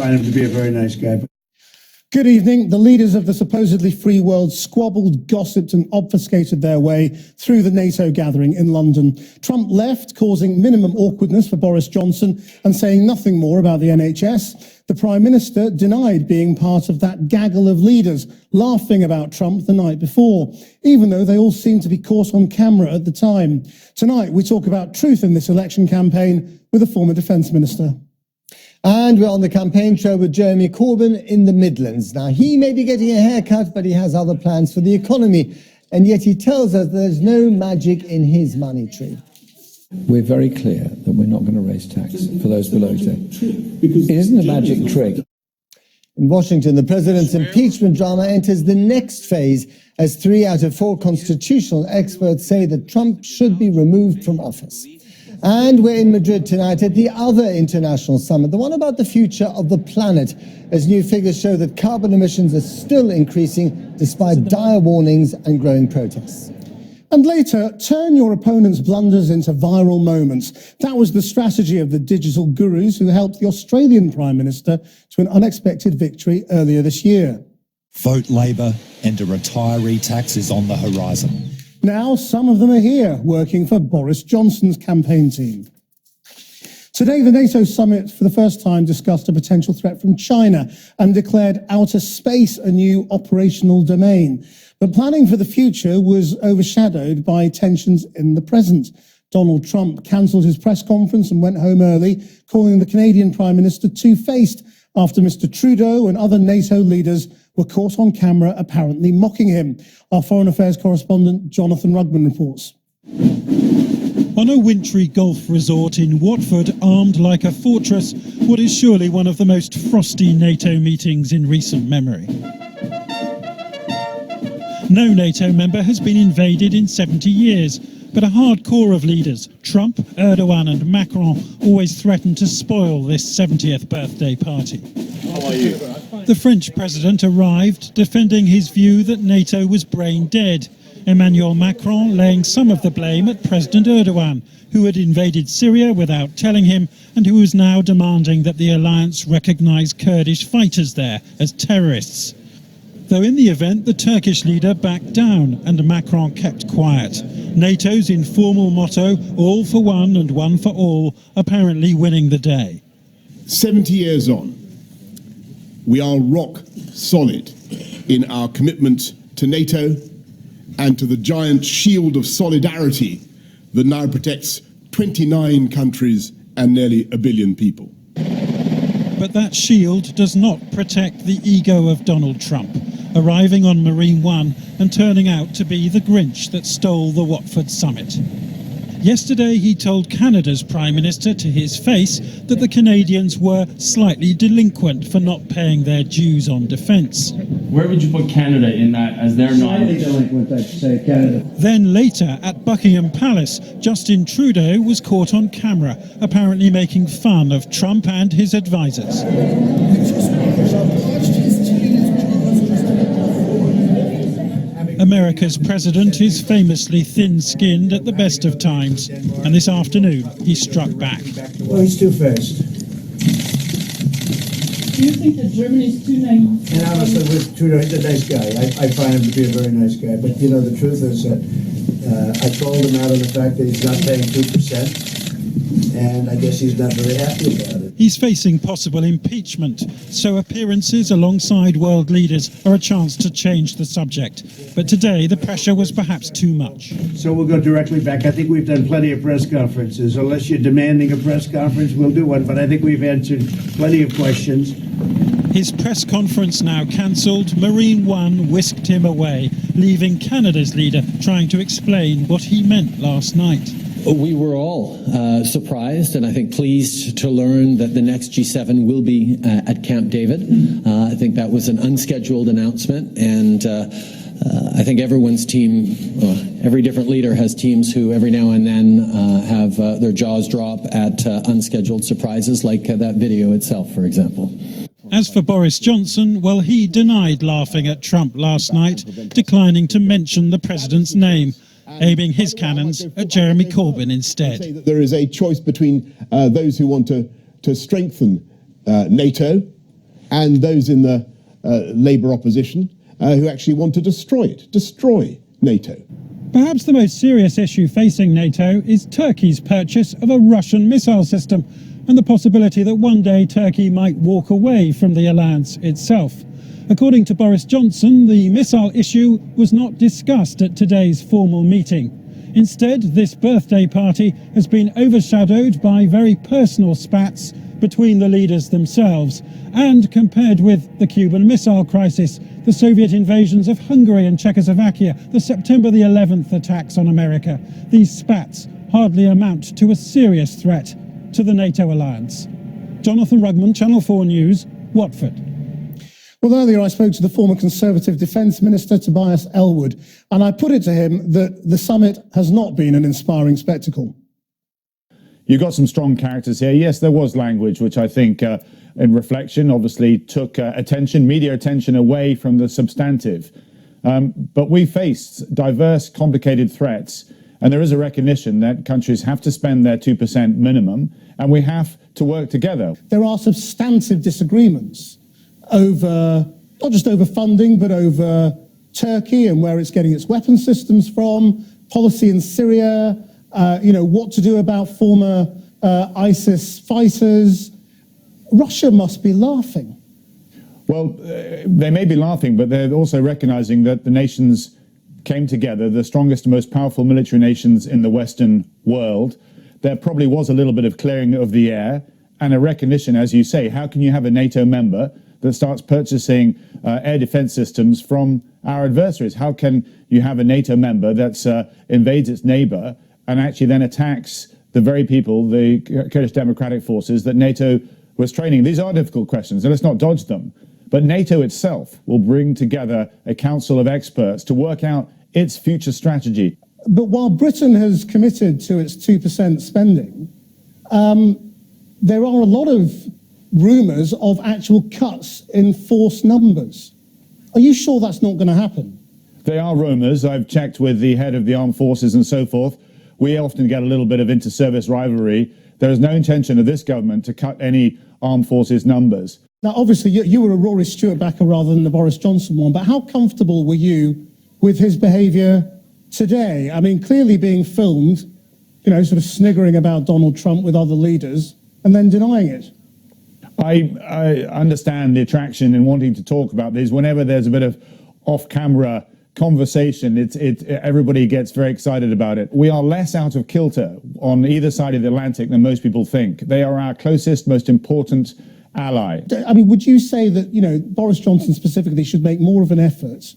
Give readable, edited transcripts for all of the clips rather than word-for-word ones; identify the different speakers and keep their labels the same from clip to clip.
Speaker 1: find him to be a very nice guy.
Speaker 2: Good evening. The leaders of the supposedly free world squabbled, gossiped and obfuscated their way through the NATO gathering in London. Trump left, causing minimum awkwardness for Boris Johnson and saying nothing more about the NHS. The Prime Minister denied being part of that gaggle of leaders laughing about Trump the night before, even though they all seemed to be caught on camera at the time. Tonight, we talk about truth in this election campaign with a former Defence Minister.
Speaker 3: And we're on the campaign trail with Jeremy Corbyn in the Midlands. Now, he may be getting a haircut, but he has other plans for the economy. And yet he tells us there's no magic in his money tree.
Speaker 4: We're very clear that we're not going to raise tax for those below 10. It isn't a magic trick.
Speaker 3: In Washington, the president's impeachment drama enters the next phase as 3 out of 4 constitutional experts say that Trump should be removed from office. And we're in Madrid tonight at the other international summit, the one about the future of the planet, as new figures show that carbon emissions are still increasing despite dire warnings and growing protests.
Speaker 2: And later, turn your opponent's blunders into viral moments. That was the strategy of the digital gurus who helped the Australian Prime Minister to an unexpected victory earlier this year.
Speaker 5: Vote Labour and a retiree tax is on the horizon.
Speaker 2: Now, some of them are here, working for Boris Johnson's campaign team. Today, the NATO summit for the first time discussed a potential threat from China and declared outer space a new operational domain. But planning for the future was overshadowed by tensions in the present. Donald Trump cancelled his press conference and went home early, calling the Canadian Prime Minister two-faced after Mr. Trudeau and other NATO leaders were caught on camera apparently mocking him. Our Foreign Affairs correspondent Jonathan Rugman reports.
Speaker 6: On a wintry golf resort in Watford, armed like a fortress, what is surely one of the most frosty NATO meetings in recent memory. No NATO member has been invaded in 70 years, but a hard core of leaders, Trump, Erdogan and Macron, always threatened to spoil this 70th birthday party.
Speaker 1: How are you?
Speaker 6: The French president arrived defending his view that NATO was brain dead. Emmanuel Macron laying some of the blame at President Erdogan, who had invaded Syria without telling him and who was now demanding that the alliance recognise Kurdish fighters there as terrorists. Though in the event the Turkish leader backed down and Macron kept quiet. NATO's informal motto, all for one and one for all, apparently winning the day.
Speaker 7: 70 years on, we are rock solid in our commitment to NATO and to the giant shield of solidarity that now protects 29 countries and nearly 1 billion people.
Speaker 6: But that shield does not protect the ego of Donald Trump, arriving on Marine One and turning out to be the Grinch that stole the Watford summit. Yesterday, he told Canada's Prime Minister to his face that the Canadians were slightly delinquent for not paying their dues on defence.
Speaker 8: Where would you put Canada in that as they're not?
Speaker 1: Slightly delinquent, I'd say, Canada.
Speaker 6: Then later, at Buckingham Palace, Justin Trudeau was caught on camera, apparently making fun of Trump and his advisers. America's president is famously thin-skinned at the best of times, and this afternoon he struck back.
Speaker 1: Well, he's too fast.
Speaker 9: Do you think that Germany's too naive?
Speaker 1: And honestly, with Trudeau, he's a nice guy. I find him to be a very nice guy. But, you know, the truth is that I called him out on the fact that he's not paying 2%, and I guess he's not very happy about it.
Speaker 6: He's facing possible impeachment, so appearances alongside world leaders are a chance to change the subject. But today, the pressure was perhaps too much.
Speaker 1: So we'll go directly back. I think we've done plenty of press conferences. Unless you're demanding a press conference, we'll do one. But I think we've answered plenty of questions.
Speaker 6: His press conference now cancelled, Marine One whisked him away, leaving Canada's leader trying to explain what he meant last night.
Speaker 10: We were all surprised and I think pleased to learn that the next G7 will be at Camp David. I think that was an unscheduled announcement, and I think everyone's team, every different leader has teams who every now and then have their jaws drop at unscheduled surprises, like that video itself, for example.
Speaker 6: As for Boris Johnson, well, he denied laughing at Trump last night, declining to mention the president's name, aiming his cannons at Jeremy Corbyn instead.
Speaker 7: There is a choice between those who want to strengthen NATO and those in the Labour opposition who actually want to destroy NATO.
Speaker 6: Perhaps the most serious issue facing NATO is Turkey's purchase of a Russian missile system and the possibility that one day Turkey might walk away from the alliance itself. According to Boris Johnson, the missile issue was not discussed at today's formal meeting. Instead, this birthday party has been overshadowed by very personal spats between the leaders themselves, and compared with the Cuban Missile Crisis, the Soviet invasions of Hungary and Czechoslovakia, the September the 11th attacks on America, these spats hardly amount to a serious threat to the NATO alliance. Jonathan Rugman, Channel 4 News, Watford.
Speaker 2: Well, earlier I spoke to the former Conservative Defence Minister, Tobias Ellwood, and I put it to him that the summit has not been an inspiring spectacle.
Speaker 11: You've got some strong characters here. Yes, there was language, which I think, in reflection, obviously took media attention away from the substantive. But we faced diverse, complicated threats, and there is a recognition that countries have to spend their 2% minimum, and we have to work together.
Speaker 2: There are substantive disagreements over, not just over funding, but over Turkey and where it's getting its weapon systems from, policy in Syria, what to do about former ISIS fighters. Russia must be laughing.
Speaker 11: Well, they may be laughing, but they're also recognizing that the nations came together, the strongest and most powerful military nations in the Western world. There probably was a little bit of clearing of the air and a recognition, as you say, how can you have a NATO member that starts purchasing air defense systems from our adversaries? How can you have a NATO member that invades its neighbor and actually then attacks the very people, the Kurdish Democratic Forces, that NATO was training? These are difficult questions, and let's not dodge them. But NATO itself will bring together a council of experts to work out its future strategy.
Speaker 2: But while Britain has committed to its 2% spending, there are a lot of rumours of actual cuts in force numbers. Are you sure that's not going to happen?
Speaker 11: They are rumours. I've checked with the head of the armed forces and so forth. We often get a little bit of inter-service rivalry. There is no intention of this government to cut any armed forces numbers.
Speaker 2: Now, obviously, you were a Rory Stewart backer rather than the Boris Johnson one, but how comfortable were you with his behaviour today? I mean, clearly being filmed, sort of sniggering about Donald Trump with other leaders and then denying it.
Speaker 11: I understand the attraction in wanting to talk about these. Whenever there's a bit of off-camera conversation, everybody gets very excited about it. We are less out of kilter on either side of the Atlantic than most people think. They are our closest, most important ally.
Speaker 2: I mean, would you say that, Boris Johnson specifically should make more of an effort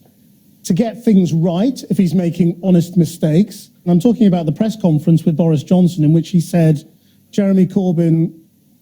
Speaker 2: to get things right if he's making honest mistakes? And I'm talking about the press conference with Boris Johnson in which he said Jeremy Corbyn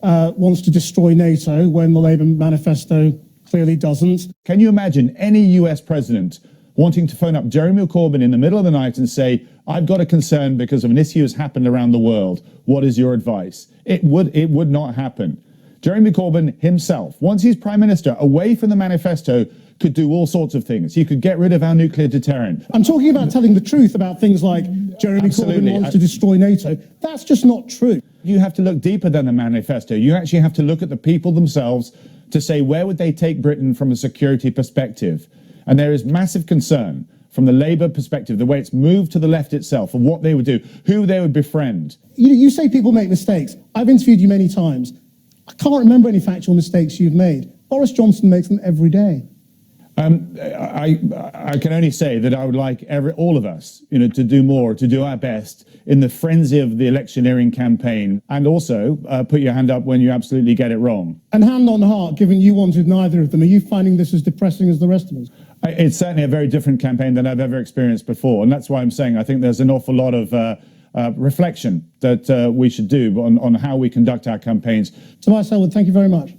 Speaker 2: wants to destroy NATO when the Labour manifesto clearly doesn't.
Speaker 11: Can you imagine any US president wanting to phone up Jeremy Corbyn in the middle of the night and say, I've got a concern because of an issue that's happened around the world. What is your advice? It would not happen. Jeremy Corbyn himself, once he's Prime Minister, away from the manifesto, could do all sorts of things. He could get rid of our nuclear deterrent.
Speaker 2: I'm talking about telling the truth about things like Jeremy Corbyn wants to destroy NATO. That's just not true.
Speaker 11: You have to look deeper than the manifesto. You actually have to look at the people themselves to say, where would they take Britain from a security perspective? And there is massive concern from the Labour perspective, the way it's moved to the left itself, of what they would do, who they would befriend.
Speaker 2: You say people make mistakes. I've interviewed you many times. I can't remember any factual mistakes you've made. Boris Johnson makes them every day.
Speaker 11: I can only say that I would like all of us, to do more, to do our best in the frenzy of the electioneering campaign, and also put your hand up when you absolutely get it wrong.
Speaker 2: And hand on heart, given you wanted neither of them, are you finding this as depressing as the rest of us?
Speaker 11: It's certainly a very different campaign than I've ever experienced before, and that's why I'm saying I think there's an awful lot of reflection that we should do on how we conduct our campaigns.
Speaker 2: Tobias Ellwood, thank you very much.